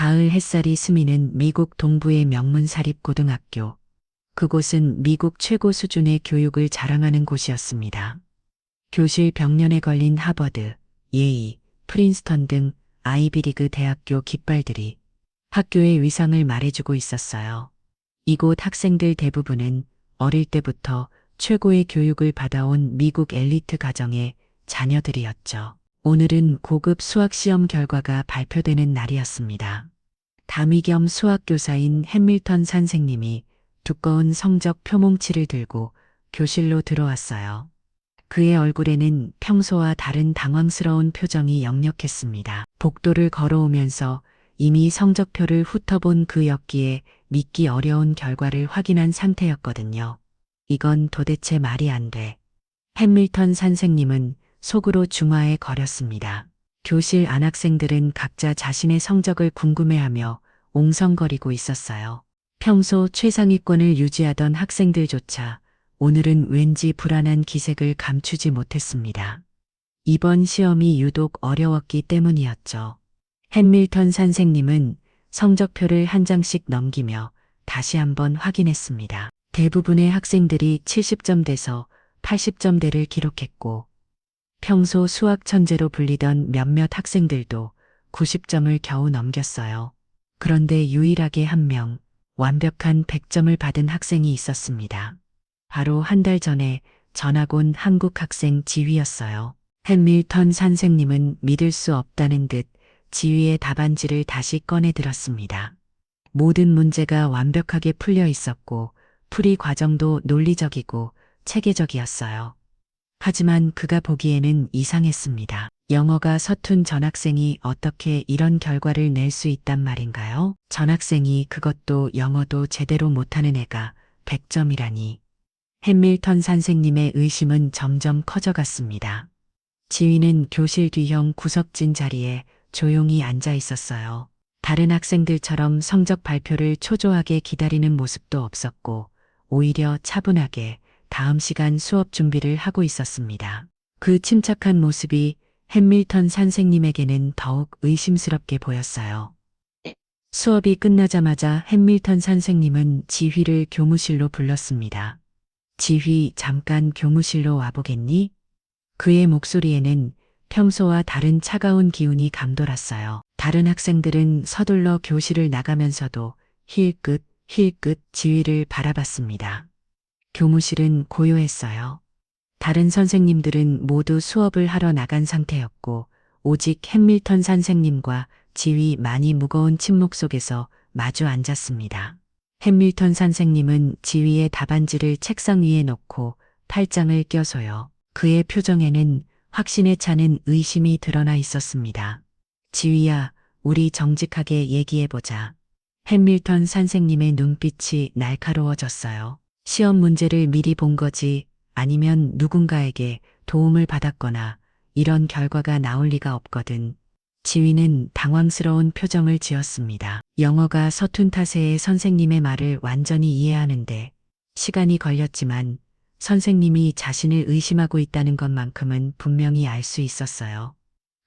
가을 햇살이 스미는 미국 동부의 명문 사립고등학교. 그곳은 미국 최고 수준의 교육을 자랑하는 곳이었습니다. 교실 벽면에 걸린 하버드, 예이, 프린스턴 등 아이비리그 대학교 깃발들이 학교의 위상을 말해주고 있었어요. 이곳 학생들 대부분은 어릴 때부터 최고의 교육을 받아온 미국 엘리트 가정의 자녀들이었죠. 오늘은 고급 수학 시험 결과가 발표되는 날이었습니다. 담임 겸 수학교사인 해밀턴 선생님이 두꺼운 성적 표몽치를 들고 교실로 들어왔어요. 그의 얼굴에는 평소와 다른 당황스러운 표정이 역력했습니다. 복도를 걸어오면서 이미 성적표를 훑어본 그 였기에 믿기 어려운 결과를 확인한 상태였거든요. 이건 도대체 말이 안 돼. 해밀턴 선생님은 속으로 중화에 걸었습니다. 교실 안 학생들은 각자 자신의 성적을 궁금해하며 옹성거리고 있었어요. 평소 최상위권을 유지하던 학생들조차 오늘은 왠지 불안한 기색을 감추지 못했습니다. 이번 시험이 유독 어려웠기 때문이었죠. 해밀턴 선생님은 성적표를 한 장씩 넘기며 다시 한번 확인했습니다. 대부분의 학생들이 70점대에서 80점대를 기록했고 평소 수학 천재로 불리던 몇몇 학생들도 90점을 겨우 넘겼어요. 그런데 유일하게 한 명, 완벽한 100점을 받은 학생이 있었습니다. 바로 한 달 전에 전학 온 한국 학생 지휘였어요. 해밀턴 선생님은 믿을 수 없다는 듯 지휘의 답안지를 다시 꺼내 들었습니다. 모든 문제가 완벽하게 풀려 있었고 풀이 과정도 논리적이고 체계적이었어요. 하지만 그가 보기에는 이상했습니다. 영어가 서툰 전학생이 어떻게 이런 결과를 낼 수 있단 말인가요? 전학생이 그것도 영어도 제대로 못하는 애가 100점이라니. 해밀턴 선생님의 의심은 점점 커져갔습니다. 지휘는 교실 뒤형 구석진 자리에 조용히 앉아 있었어요. 다른 학생들처럼 성적 발표를 초조하게 기다리는 모습도 없었고 오히려 차분하게 다음 시간 수업 준비를 하고 있었습니다. 그 침착한 모습이 해밀턴 선생님에게는 더욱 의심스럽게 보였어요. 수업이 끝나자마자 해밀턴 선생님은 지휘를 교무실로 불렀습니다. 지휘, 잠깐 교무실로 와보겠니? 그의 목소리에는 평소와 다른 차가운 기운이 감돌았어요. 다른 학생들은 서둘러 교실을 나가면서도 힐끗 지휘를 바라봤습니다. 교무실은 고요했어요. 다른 선생님들은 모두 수업을 하러 나간 상태였고 오직 해밀턴 선생님과 지휘만이 무거운 침묵 속에서 마주 앉았습니다. 해밀턴 선생님은 지휘의 답안지를 책상 위에 놓고 팔짱을 껴서요. 그의 표정에는 확신에 차는 의심이 드러나 있었습니다. 지휘야, 우리 정직하게 얘기해보자. 해밀턴 선생님의 눈빛이 날카로워졌어요. 시험 문제를 미리 본 거지 아니면 누군가에게 도움을 받았거나 이런 결과가 나올 리가 없거든. 지휘는 당황스러운 표정을 지었습니다. 영어가 서툰 탓에 선생님의 말을 완전히 이해하는데 시간이 걸렸지만 선생님이 자신을 의심하고 있다는 것만큼은 분명히 알 수 있었어요.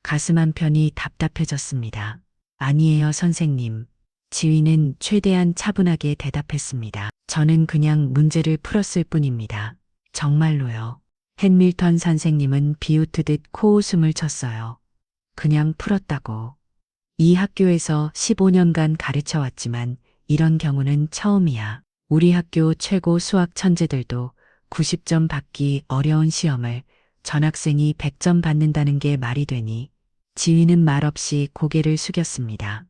가슴 한편이 답답해졌습니다. 아니에요, 선생님. 지휘는 최대한 차분하게 대답했습니다. 저는 그냥 문제를 풀었을 뿐입니다. 정말로요. 해밀턴 선생님은 비웃듯 코웃음을 쳤어요. 그냥 풀었다고. 이 학교에서 15년간 가르쳐왔지만 이런 경우는 처음이야. 우리 학교 최고 수학 천재들도 90점 받기 어려운 시험을 전학생이 100점 받는다는 게 말이 되니 지휘는 말없이 고개를 숙였습니다.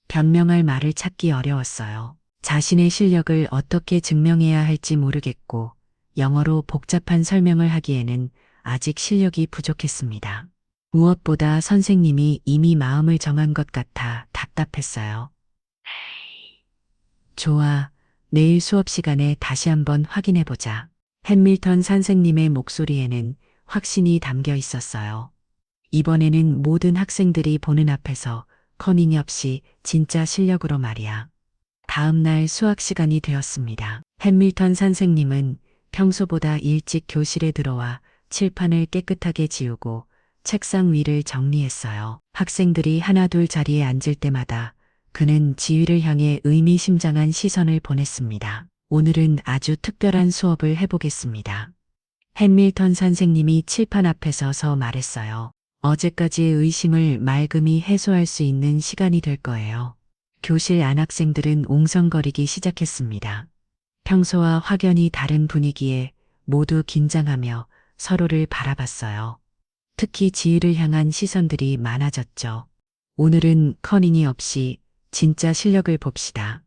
변명할 말을 찾기 어려웠어요. 자신의 실력을 어떻게 증명해야 할지 모르겠고 영어로 복잡한 설명을 하기에는 아직 실력이 부족했습니다. 무엇보다 선생님이 이미 마음을 정한 것 같아 답답했어요. 좋아, 내일 수업 시간에 다시 한번 확인해보자. 해밀턴 선생님의 목소리에는 확신이 담겨 있었어요. 이번에는 모든 학생들이 보는 앞에서 커닝없이 진짜 실력으로 말이야. 다음 날 수학 시간이 되었습니다. 해밀턴 선생님은 평소보다 일찍 교실에 들어와 칠판을 깨끗하게 지우고 책상 위를 정리했어요. 학생들이 하나 둘 자리에 앉을 때마다 그는 지휘를 향해 의미심장한 시선을 보냈습니다. 오늘은 아주 특별한 수업을 해보겠습니다. 햄밀턴 선생님이 칠판 앞에 서서 말했어요. 어제까지의 의심을 맑음히 해소할 수 있는 시간이 될 거예요. 교실 안 학생들은 옹성거리기 시작했습니다. 평소와 확연히 다른 분위기에 모두 긴장하며 서로를 바라봤어요. 특히 지휘를 향한 시선들이 많아졌죠. 오늘은 커닝이 없이 진짜 실력을 봅시다.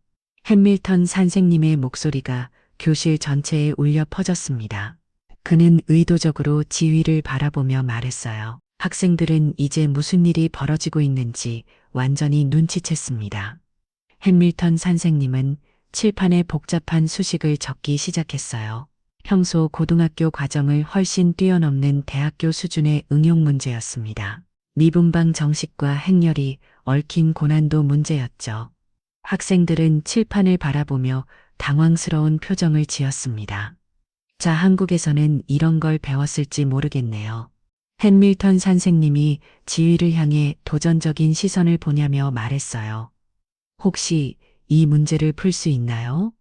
햄밀턴 선생님의 목소리가 교실 전체에 울려 퍼졌습니다. 그는 의도적으로 지휘를 바라보며 말했어요. 학생들은 이제 무슨 일이 벌어지고 있는지 완전히 눈치챘습니다. 햄밀턴 선생님은 칠판에 복잡한 수식을 적기 시작했어요. 평소 고등학교 과정을 훨씬 뛰어넘는 대학교 수준의 응용 문제였습니다. 미분방 정식과 행렬이 얽힌 고난도 문제였죠. 학생들은 칠판을 바라보며 당황스러운 표정을 지었습니다. 자, 한국에서는 이런 걸 배웠을지 모르겠네요. 햄밀턴 선생님이 지휘를 향해 도전적인 시선을 보냐며 말했어요. 혹시 이 문제를 풀 수 있나요?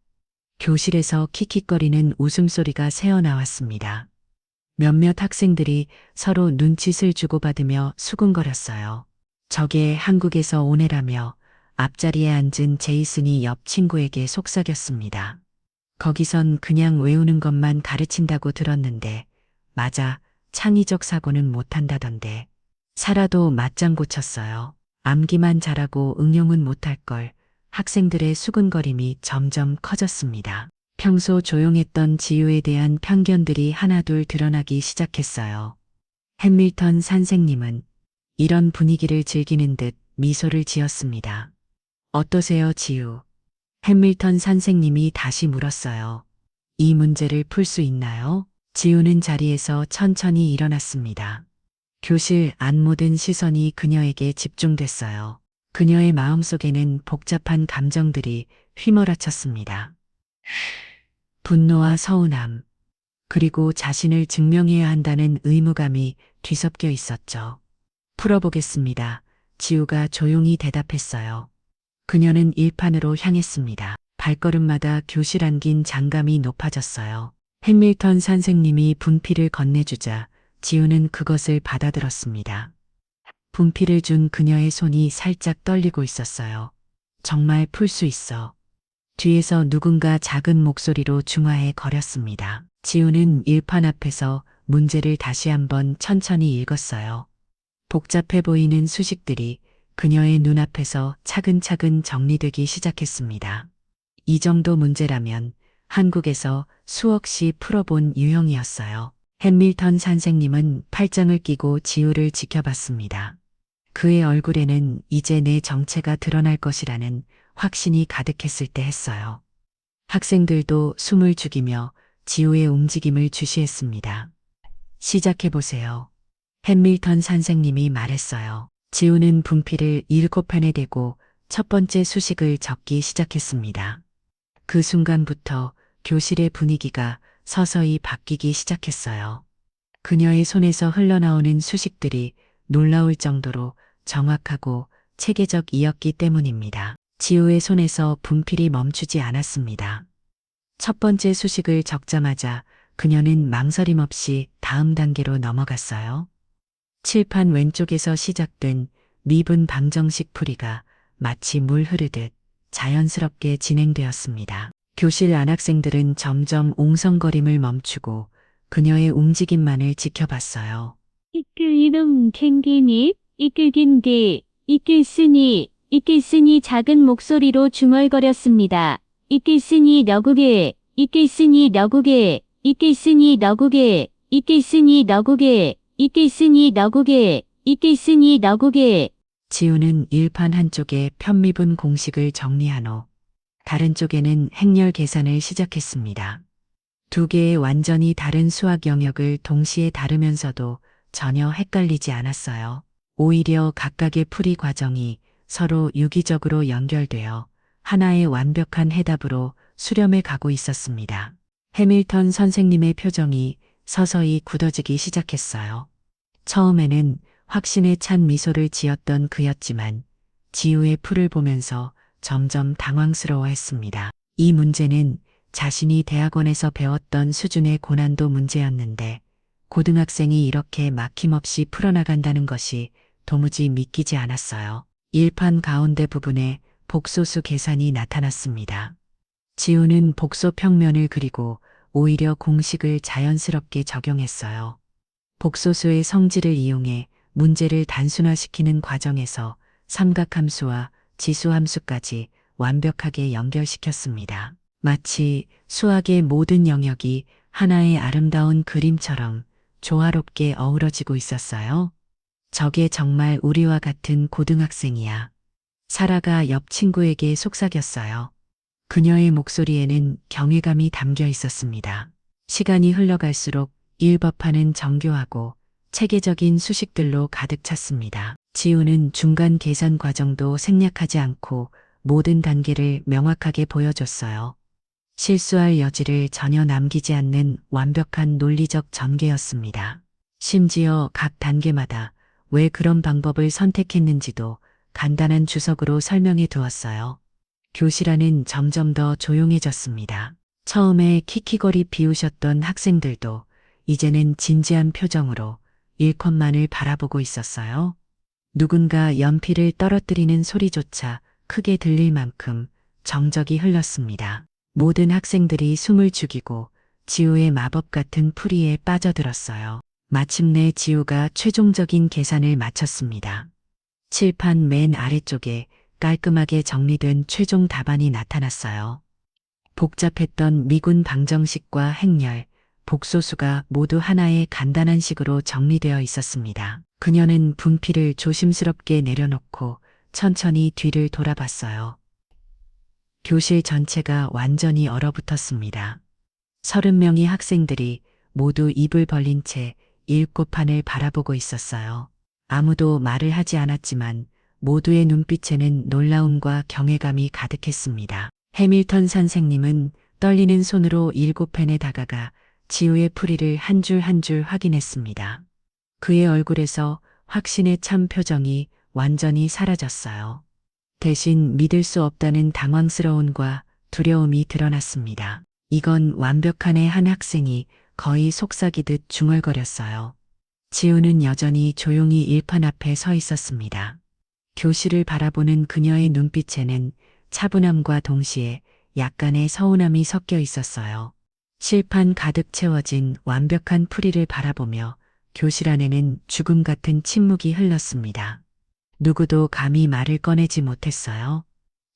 교실에서 킥킥거리는 웃음소리가 새어나왔습니다. 몇몇 학생들이 서로 눈짓을 주고받으며 수군거렸어요. 저게 한국에서 온 애라며 앞자리에 앉은 제이슨이 옆 친구에게 속삭였습니다. 거기선 그냥 외우는 것만 가르친다고 들었는데, 맞아, 창의적 사고는 못한다던데. 살아도 맞장 고쳤어요. 암기만 잘하고 응용은 못할 걸. 학생들의 수군거림이 점점 커졌습니다. 평소 조용했던 지유에 대한 편견들이 하나둘 드러나기 시작했어요. 햄밀턴 선생님은 이런 분위기를 즐기는 듯 미소를 지었습니다. 어떠세요, 지유? 햄밀턴 선생님이 다시 물었어요. 이 문제를 풀 수 있나요? 지우는 자리에서 천천히 일어났습니다. 교실 안 모든 시선이 그녀에게 집중됐어요. 그녀의 마음속에는 복잡한 감정들이 휘몰아쳤습니다. 분노와 서운함, 그리고 자신을 증명해야 한다는 의무감이 뒤섞여 있었죠. 풀어보겠습니다. 지우가 조용히 대답했어요. 그녀는 일판으로 향했습니다. 발걸음마다 교실 안긴 장감이 높아졌어요. 햄밀턴 선생님이 분필을 건네주자 지우는 그것을 받아들었습니다. 분필을 준 그녀의 손이 살짝 떨리고 있었어요. 정말 풀 수 있어. 뒤에서 누군가 작은 목소리로 중화해 거렸습니다. 지우는 일판 앞에서 문제를 다시 한번 천천히 읽었어요. 복잡해 보이는 수식들이 그녀의 눈앞에서 차근차근 정리되기 시작했습니다. 이 정도 문제라면 한국에서 수없이 풀어본 유형이었어요. 햄밀턴 선생님은 팔짱을 끼고 지우를 지켜봤습니다. 그의 얼굴에는 이제 내 정체가 드러날 것이라는 확신이 가득했을 때 했어요. 학생들도 숨을 죽이며 지우의 움직임을 주시했습니다. 시작해보세요. 햄밀턴 선생님이 말했어요. 지우는 분필을 7편에 대고 첫 번째 수식을 적기 시작했습니다. 그 순간부터 교실의 분위기가 서서히 바뀌기 시작했어요. 그녀의 손에서 흘러나오는 수식들이 놀라울 정도로 정확하고 체계적이었기 때문입니다. 지우의 손에서 분필이 멈추지 않았습니다. 첫 번째 수식을 적자마자 그녀는 망설임 없이 다음 단계로 넘어갔어요. 칠판 왼쪽에서 시작된 미분 방정식 풀이가 마치 물 흐르듯 자연스럽게 진행되었습니다. 교실 안 학생들은 점점 옹성거림을 멈추고 그녀의 움직임만을 지켜봤어요. 이끌이름 캥기니, 이끌긴디, 이끌쓰니 작은 목소리로 중얼거렸습니다. 이끌쓰니 너구게, 이끌쓰니 너구게, 이끌쓰니 너구게, 이끌쓰니 너구게, 이끌쓰니 너구게, 이끌쓰니 너구게. 지우는 일판 한쪽에 편미분 공식을 정리한 후 다른 쪽에는 행렬 계산을 시작했습니다. 두 개의 완전히 다른 수학 영역을 동시에 다루면서도 전혀 헷갈리지 않았어요. 오히려 각각의 풀이 과정이 서로 유기적으로 연결되어 하나의 완벽한 해답으로 수렴해 가고 있었습니다. 해밀턴 선생님의 표정이 서서히 굳어지기 시작했어요. 처음에는 확신에 찬 미소를 지었던 그였지만 지우의 풀을 보면서 점점 당황스러워했습니다. 이 문제는 자신이 대학원에서 배웠던 수준의 고난도 문제였는데 고등학생이 이렇게 막힘없이 풀어나간다는 것이 도무지 믿기지 않았어요. 일판 가운데 부분에 복소수 계산이 나타났습니다. 지우는 복소 평면을 그리고 오히려 공식을 자연스럽게 적용했어요. 복소수의 성질을 이용해 문제를 단순화시키는 과정에서 삼각함수와 지수함수까지 완벽하게 연결시켰습니다. 마치 수학의 모든 영역이 하나의 아름다운 그림처럼 조화롭게 어우러지고 있었어요. 저게 정말 우리와 같은 고등학생이야. 사라가 옆 친구에게 속삭였어요. 그녀의 목소리에는 경외감이 담겨 있었습니다. 시간이 흘러갈수록 일법하는 정교하고 체계적인 수식들로 가득 찼습니다. 지우는 중간 계산 과정도 생략하지 않고 모든 단계를 명확하게 보여줬어요. 실수할 여지를 전혀 남기지 않는 완벽한 논리적 전개였습니다. 심지어 각 단계마다 왜 그런 방법을 선택했는지도 간단한 주석으로 설명해 두었어요. 교실 안은 점점 더 조용해졌습니다. 처음에 키키거리 비우셨던 학생들도 이제는 진지한 표정으로 1컷만을 바라보고 있었어요. 누군가 연필을 떨어뜨리는 소리조차 크게 들릴 만큼 정적이 흘렀습니다. 모든 학생들이 숨을 죽이고 지우의 마법 같은 풀이에 빠져들었어요. 마침내 지우가 최종적인 계산을 마쳤습니다. 칠판 맨 아래쪽에 깔끔하게 정리된 최종 답안이 나타났어요. 복잡했던 미군 방정식과 행렬, 복소수가 모두 하나의 간단한 식으로 정리되어 있었습니다. 그녀는 분필을 조심스럽게 내려놓고 천천히 뒤를 돌아봤어요. 교실 전체가 완전히 얼어붙었습니다. 30명의 학생들이 모두 입을 벌린 채 일곱판을 바라보고 있었어요. 아무도 말을 하지 않았지만 모두의 눈빛에는 놀라움과 경외감이 가득했습니다. 해밀턴 선생님은 떨리는 손으로 7펜에 다가가 지우의 풀이를 한 줄 한 줄 확인했습니다. 그의 얼굴에서 확신에 찬 표정이 완전히 사라졌어요. 대신 믿을 수 없다는 당황스러움과 두려움이 드러났습니다. 이건 완벽한의 한 학생이 거의 속삭이듯 중얼거렸어요. 지우는 여전히 조용히 일판 앞에 서 있었습니다. 교실을 바라보는 그녀의 눈빛에는 차분함과 동시에 약간의 서운함이 섞여 있었어요. 칠판 가득 채워진 완벽한 풀이를 바라보며 교실 안에는 죽음 같은 침묵이 흘렀습니다. 누구도 감히 말을 꺼내지 못했어요.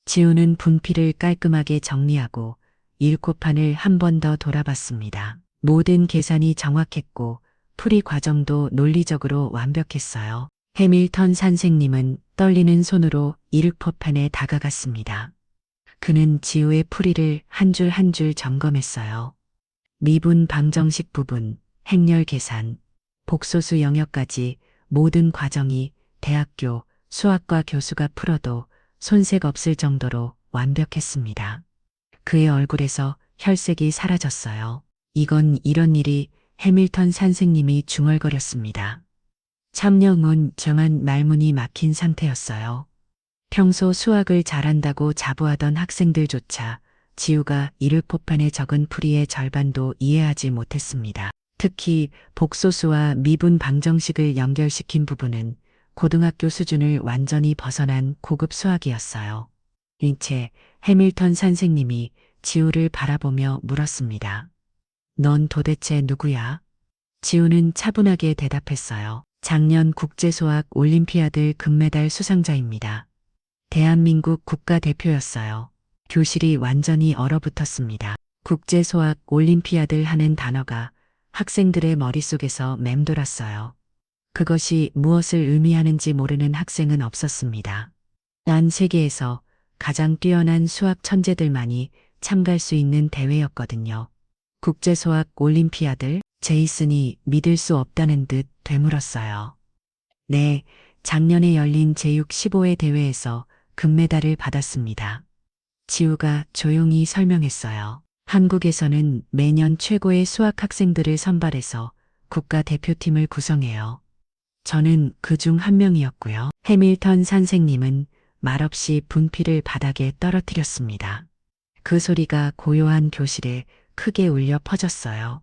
지우는 분필을 깔끔하게 정리하고 일곱판을 한 번 더 돌아봤습니다. 모든 계산이 정확했고 풀이 과정도 논리적으로 완벽했어요. 해밀턴 선생님은 떨리는 손으로 일곱판에 다가갔습니다. 그는 지우의 풀이를 한 줄 한 줄 점검했어요. 미분 방정식 부분, 행렬 계산, 복소수 영역까지 모든 과정이 대학교 수학과 교수가 풀어도 손색 없을 정도로 완벽했습니다. 그의 얼굴에서 혈색이 사라졌어요. 이건 이런 일이 해밀턴 선생님이 중얼거렸습니다. 참령은 정한 말문이 막힌 상태였어요. 평소 수학을 잘한다고 자부하던 학생들조차 지우가 일곱판에 적은 풀이의 절반도 이해하지 못했습니다. 특히 복소수와 미분 방정식을 연결시킨 부분은 고등학교 수준을 완전히 벗어난 고급 수학이었어요. 인체 해밀턴 선생님이 지우를 바라보며 물었습니다. 넌 도대체 누구야? 지우는 차분하게 대답했어요. 작년 국제수학 올림피아드 금메달 수상자입니다. 대한민국 국가대표였어요. 교실이 완전히 얼어붙었습니다. 국제수학 올림피아드 하는 단어가 학생들의 머릿속에서 맴돌았어요. 그것이 무엇을 의미하는지 모르는 학생은 없었습니다. 난 세계에서 가장 뛰어난 수학 천재들만이 참가할 수 있는 대회였거든요. 국제수학 올림피아드, 제이슨이 믿을 수 없다는 듯 되물었어요. 네, 작년에 열린 제6-15회 대회에서 금메달을 받았습니다. 지우가 조용히 설명했어요. 한국에서는 매년 최고의 수학 학생들을 선발해서 국가대표팀을 구성해요. 저는 그 중 한 명이었고요. 해밀턴 선생님은 말없이 분필을 바닥에 떨어뜨렸습니다. 그 소리가 고요한 교실에 크게 울려 퍼졌어요.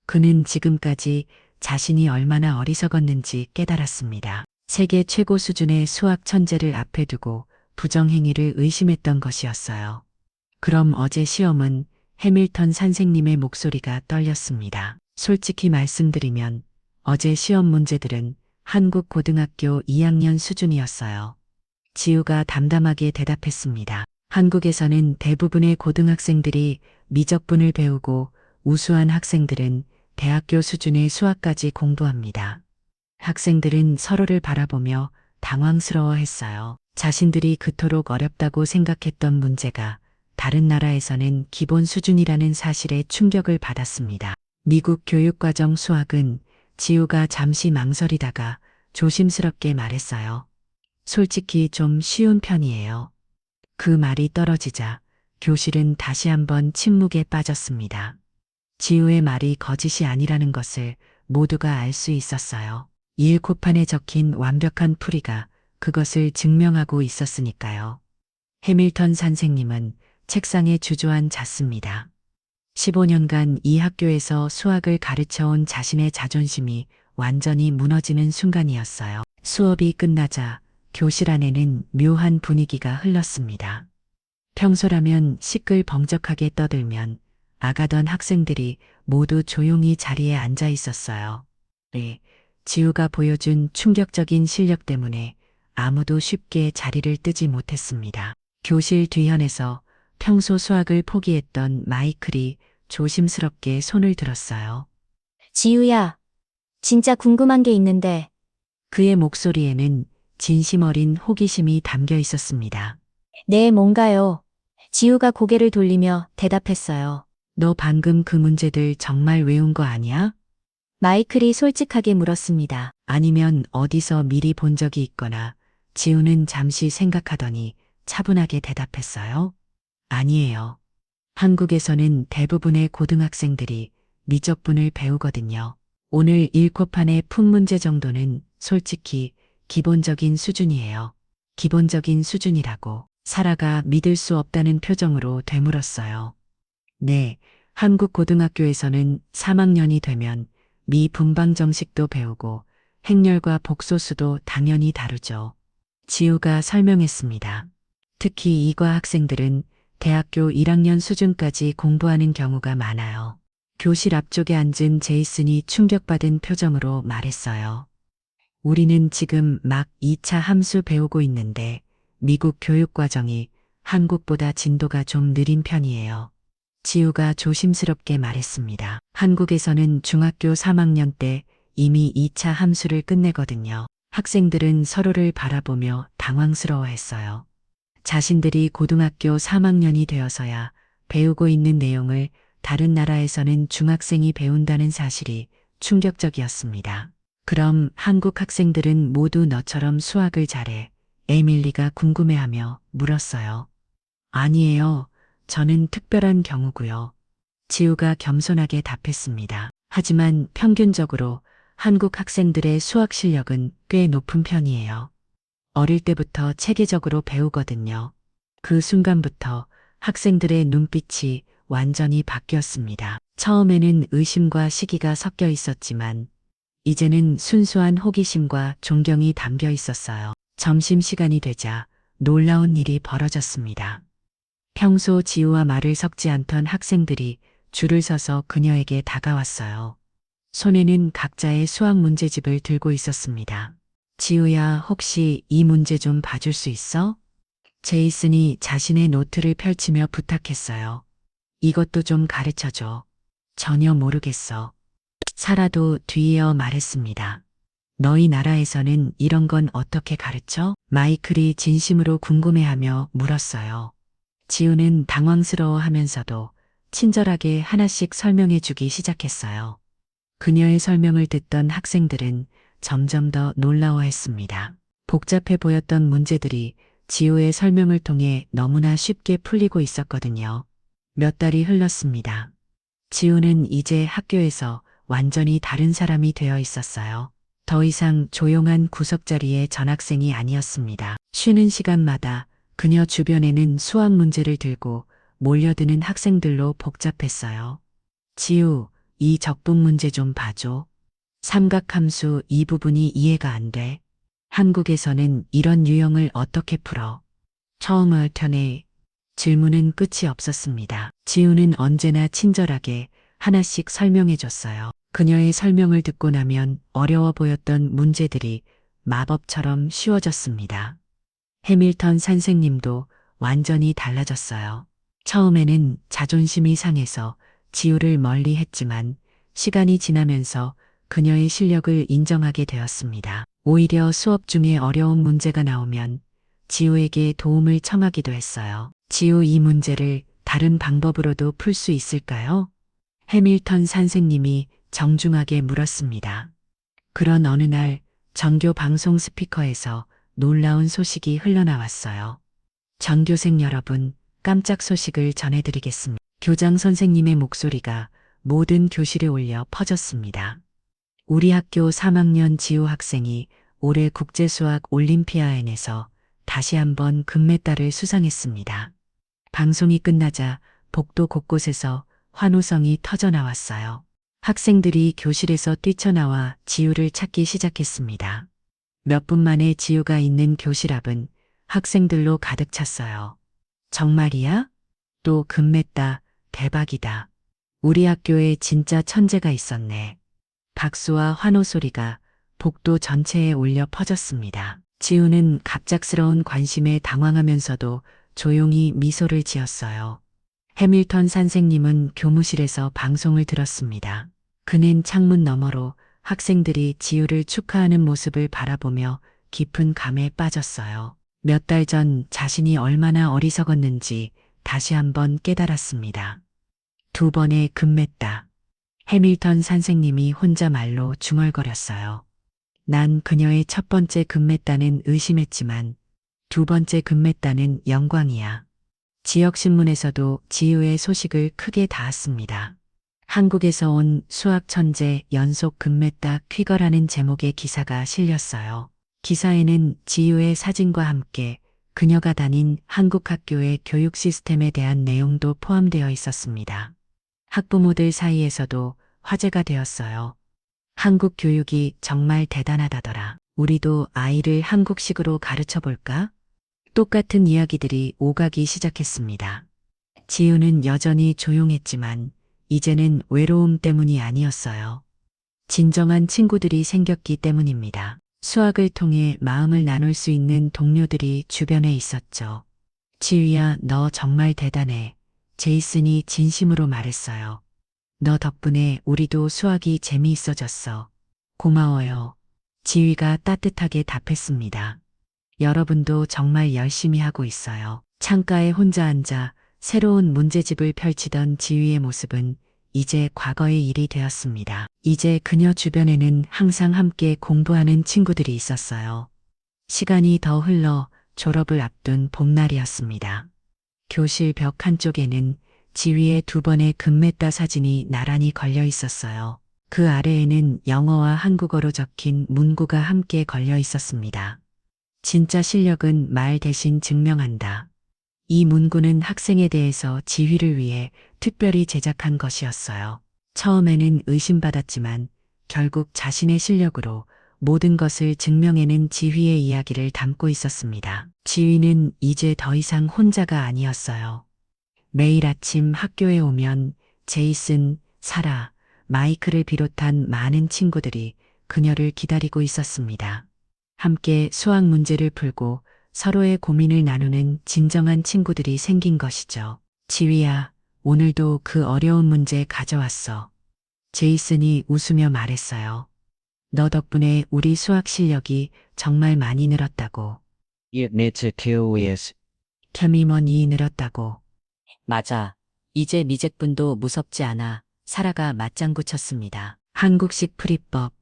그는 지금까지 자신이 얼마나 어리석었는지 깨달았습니다. 세계 최고 수준의 수학 천재를 앞에 두고 부정행위를 의심했던 것이었어요. 그럼 어제 시험은? 해밀턴 선생님의 목소리가 떨렸습니다. 솔직히 말씀드리면 어제 시험 문제들은 한국 고등학교 2학년 수준이었어요. 지우가 담담하게 대답했습니다. 한국에서는 대부분의 고등학생들이 미적분을 배우고 우수한 학생들은 대학교 수준의 수학까지 공부합니다. 학생들은 서로를 바라보며 당황스러워했어요. 자신들이 그토록 어렵다고 생각했던 문제가 다른 나라에서는 기본 수준이라는 사실에 충격을 받았습니다. 미국 교육과정 수학은 지우가 잠시 망설이다가 조심스럽게 말했어요. 솔직히 좀 쉬운 편이에요. 그 말이 떨어지자 교실은 다시 한번 침묵에 빠졌습니다. 지우의 말이 거짓이 아니라는 것을 모두가 알 수 있었어요. 일곱판에 적힌 완벽한 풀이가 그것을 증명하고 있었으니까요. 해밀턴 선생님은 책상에 주저앉 잤습니다. 15년간 이 학교에서 수학을 가르쳐온 자신의 자존심이 완전히 무너지는 순간이었어요. 수업이 끝나자 교실 안에는 묘한 분위기가 흘렀습니다. 평소라면 시끌벙적하게 떠들면 아가던 학생들이 모두 조용히 자리에 앉아 있었어요. 네, 지우가 보여준 충격적인 실력 때문에 아무도 쉽게 자리를 뜨지 못했습니다. 교실 뒤편에서 평소 수학을 포기했던 마이클이 조심스럽게 손을 들었어요. 지우야, 진짜 궁금한 게 있는데. 그의 목소리에는 진심 어린 호기심이 담겨 있었습니다. 네, 뭔가요? 지우가 고개를 돌리며 대답했어요. 너 방금 그 문제들 정말 외운 거 아니야? 마이클이 솔직하게 물었습니다. 아니면 어디서 미리 본 적이 있거나. 지우는 잠시 생각하더니 차분하게 대답했어요. 아니에요. 한국에서는 대부분의 고등학생들이 미적분을 배우거든요. 오늘 1코판의 푼 문제 정도는 솔직히 기본적인 수준이에요. 기본적인 수준이라고. 사라가 믿을 수 없다는 표정으로 되물었어요. 네, 한국 고등학교에서는 3학년이 되면 미분방 정식도 배우고 행렬과 복소수도 당연히 다르죠. 지우가 설명했습니다. 특히 이과 학생들은 대학교 1학년 수준까지 공부하는 경우가 많아요. 교실 앞쪽에 앉은 제이슨이 충격받은 표정으로 말했어요. 우리는 지금 막 2차 함수 배우고 있는데 미국 교육과정이 한국보다 진도가 좀 느린 편이에요. 지우가 조심스럽게 말했습니다. 한국에서는 중학교 3학년 때 이미 2차 함수를 끝내거든요. 학생들은 서로를 바라보며 당황스러워했어요. 자신들이 고등학교 3학년이 되어서야 배우고 있는 내용을 다른 나라에서는 중학생이 배운다는 사실이 충격적이었습니다. 그럼 한국 학생들은 모두 너처럼 수학을 잘해? 에밀리가 궁금해하며 물었어요. 아니에요. 저는 특별한 경우고요. 지우가 겸손하게 답했습니다. 하지만 평균적으로 한국 학생들의 수학 실력은 꽤 높은 편이에요. 어릴 때부터 체계적으로 배우거든요. 그 순간부터 학생들의 눈빛이 완전히 바뀌었습니다. 처음에는 의심과 시기가 섞여 있었지만 이제는 순수한 호기심과 존경이 담겨 있었어요. 점심시간이 되자 놀라운 일이 벌어졌습니다. 평소 지우와 말을 섞지 않던 학생들이 줄을 서서 그녀에게 다가왔어요. 손에는 각자의 수학 문제집을 들고 있었습니다. 지우야, 혹시 이 문제 좀 봐줄 수 있어? 제이슨이 자신의 노트를 펼치며 부탁했어요. 이것도 좀 가르쳐줘. 전혀 모르겠어. 사라도 뒤이어 말했습니다. 너희 나라에서는 이런 건 어떻게 가르쳐? 마이클이 진심으로 궁금해하며 물었어요. 지우는 당황스러워하면서도 친절하게 하나씩 설명해 주기 시작했어요. 그녀의 설명을 듣던 학생들은 점점 더 놀라워했습니다. 복잡해 보였던 문제들이 지우의 설명을 통해 너무나 쉽게 풀리고 있었거든요. 몇 달이 흘렀습니다. 지우는 이제 학교에서 완전히 다른 사람이 되어 있었어요. 더 이상 조용한 구석자리의 전학생이 아니었습니다. 쉬는 시간마다 그녀 주변에는 수학 문제를 들고 몰려드는 학생들로 복잡했어요. 지우, 이 적분 문제 좀 봐줘. 삼각함수 이 부분이 이해가 안 돼. 한국에서는 이런 유형을 어떻게 풀어? 처음을 터네. 질문은 끝이 없었습니다. 지우는 언제나 친절하게 하나씩 설명해 줬어요. 그녀의 설명을 듣고 나면 어려워 보였던 문제들이 마법처럼 쉬워졌습니다. 해밀턴 선생님도 완전히 달라졌어요. 처음에는 자존심이 상해서 지우를 멀리 했지만 시간이 지나면서 그녀의 실력을 인정하게 되었습니다. 오히려 수업 중에 어려운 문제가 나오면 지우에게 도움을 청하기도 했어요. 지우, 이 문제를 다른 방법으로도 풀 수 있을까요? 해밀턴 선생님이 정중하게 물었습니다. 그런 어느 날 전교 방송 스피커에서 놀라운 소식이 흘러나왔어요. 전교생 여러분, 깜짝 소식을 전해드리겠습니다. 교장 선생님의 목소리가 모든 교실에 울려 퍼졌습니다. 우리 학교 3학년 지우 학생이 올해 국제수학 올림피아엔에서 다시 한번 금메달을 수상했습니다. 방송이 끝나자 복도 곳곳에서 환호성이 터져나왔어요. 학생들이 교실에서 뛰쳐나와 지우를 찾기 시작했습니다. 몇 분 만에 지우가 있는 교실 앞은 학생들로 가득 찼어요. 정말이야? 또 금메달, 대박이다. 우리 학교에 진짜 천재가 있었네. 박수와 환호 소리가 복도 전체에 울려 퍼졌습니다. 지우는 갑작스러운 관심에 당황하면서도 조용히 미소를 지었어요. 해밀턴 선생님은 교무실에서 방송을 들었습니다. 그는 창문 너머로 학생들이 지우를 축하하는 모습을 바라보며 깊은 감에 빠졌어요. 몇 달 전 자신이 얼마나 어리석었는지 다시 한번 깨달았습니다. 2번의 금메달. 해밀턴 선생님이 혼자 말로 중얼거렸어요. 난 그녀의 첫 번째 금메달은 의심했지만 2번째 금메달은 영광이야. 지역신문에서도 지우의 소식을 크게 닿았습니다. 한국에서 온 수학 천재 연속 금메달 퀴거라는 제목의 기사가 실렸어요. 기사에는 지우의 사진과 함께 그녀가 다닌 한국 학교의 교육 시스템에 대한 내용도 포함되어 있었습니다. 학부모들 사이에서도 화제가 되었어요. 한국 교육이 정말 대단하다더라. 우리도 아이를 한국식으로 가르쳐 볼까? 똑같은 이야기들이 오가기 시작했습니다. 지우는 여전히 조용했지만 이제는 외로움 때문이 아니었어요. 진정한 친구들이 생겼기 때문입니다. 수학을 통해 마음을 나눌 수 있는 동료들이 주변에 있었죠. 지우야, 너 정말 대단해. 제이슨이 진심으로 말했어요. 너 덕분에 우리도 수학이 재미있어졌어. 고마워요. 지휘가 따뜻하게 답했습니다. 여러분도 정말 열심히 하고 있어요. 창가에 혼자 앉아 새로운 문제집을 펼치던 지휘의 모습은 이제 과거의 일이 되었습니다. 이제 그녀 주변에는 항상 함께 공부하는 친구들이 있었어요. 시간이 더 흘러 졸업을 앞둔 봄날이었습니다. 교실 벽 한쪽에는 지휘의 2번의 금메달 사진이 나란히 걸려 있었어요. 그 아래에는 영어와 한국어로 적힌 문구가 함께 걸려 있었습니다. 진짜 실력은 말 대신 증명한다. 이 문구는 학생에 대해서 지휘를 위해 특별히 제작한 것이었어요. 처음에는 의심받았지만 결국 자신의 실력으로 모든 것을 증명해낸 지휘의 이야기를 담고 있었습니다. 지휘는 이제 더 이상 혼자가 아니었어요. 매일 아침 학교에 오면 제이슨, 사라, 마이클을 비롯한 많은 친구들이 그녀를 기다리고 있었습니다. 함께 수학 문제를 풀고 서로의 고민을 나누는 진정한 친구들이 생긴 것이죠. 지휘야, 오늘도 그 어려운 문제 가져왔어. 제이슨이 웃으며 말했어요. 너 덕분에 우리 수학 실력이 정말 많이 늘었다고. You need to deal with. 캐미먼이 늘었다고. 맞아. 이제 미적분도 무섭지 않아. 사라가 맞장구 쳤습니다. 한국식 풀이법.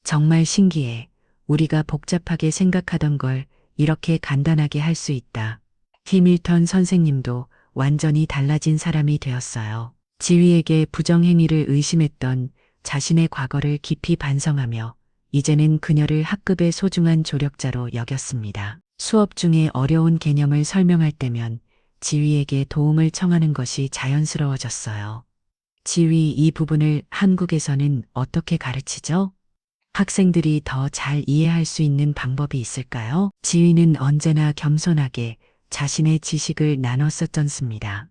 정말 신기해. 우리가 복잡하게 생각하던 걸 이렇게 간단하게 할 수 있다. 해밀턴 선생님도 완전히 달라진 사람이 되었어요. 지휘에게 부정행위를 의심했던 자신의 과거를 깊이 반성하며 이제는 그녀를 학급의 소중한 조력자로 여겼습니다. 수업 중에 어려운 개념을 설명할 때면 지휘에게 도움을 청하는 것이 자연스러워졌어요. 지휘, 이 부분을 한국에서는 어떻게 가르치죠? 학생들이 더 잘 이해할 수 있는 방법이 있을까요? 지휘는 언제나 겸손하게 자신의 지식을 나눴었잖습니다.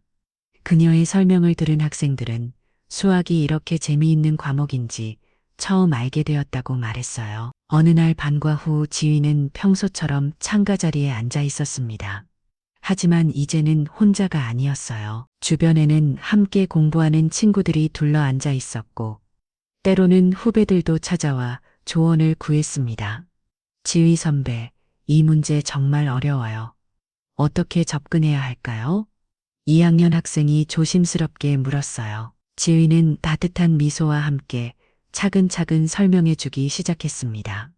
그녀의 설명을 들은 학생들은 수학이 이렇게 재미있는 과목인지 처음 알게 되었다고 말했어요. 어느 날 반과 후 지휘는 평소처럼 창가 자리에 앉아 있었습니다. 하지만 이제는 혼자가 아니었어요. 주변에는 함께 공부하는 친구들이 둘러 앉아 있었고, 때로는 후배들도 찾아와 조언을 구했습니다. 지휘 선배, 이 문제 정말 어려워요. 어떻게 접근해야 할까요? 2학년 학생이 조심스럽게 물었어요. 지휘는 따뜻한 미소와 함께 차근차근 설명해 주기 시작했습니다.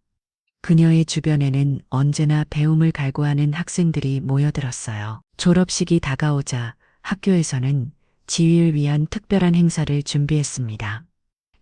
그녀의 주변에는 언제나 배움을 갈구하는 학생들이 모여들었어요. 졸업식이 다가오자 학교에서는 지휘를 위한 특별한 행사를 준비했습니다.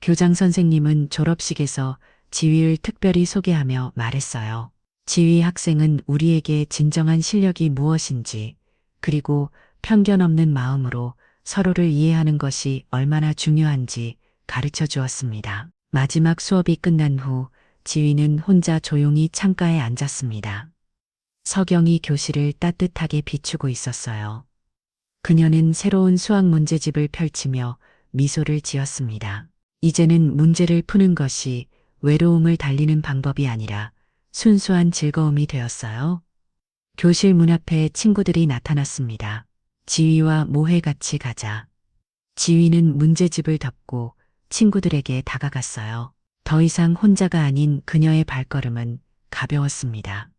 교장 선생님은 졸업식에서 지휘를 특별히 소개하며 말했어요. 지휘 학생은 우리에게 진정한 실력이 무엇인지, 그리고 편견 없는 마음으로 서로를 이해하는 것이 얼마나 중요한지 가르쳐 주었습니다. 마지막 수업이 끝난 후 지휘는 혼자 조용히 창가에 앉았습니다. 석영이 교실을 따뜻하게 비추고 있었어요. 그녀는 새로운 수학 문제집을 펼치며 미소를 지었습니다. 이제는 문제를 푸는 것이 외로움을 달리는 방법이 아니라 순수한 즐거움이 되었어요. 교실 문 앞에 친구들이 나타났습니다. 지휘와 뭐해 같이 가자. 지휘는 문제집을 덮고 친구들에게 다가갔어요. 더 이상 혼자가 아닌 그녀의 발걸음은 가벼웠습니다.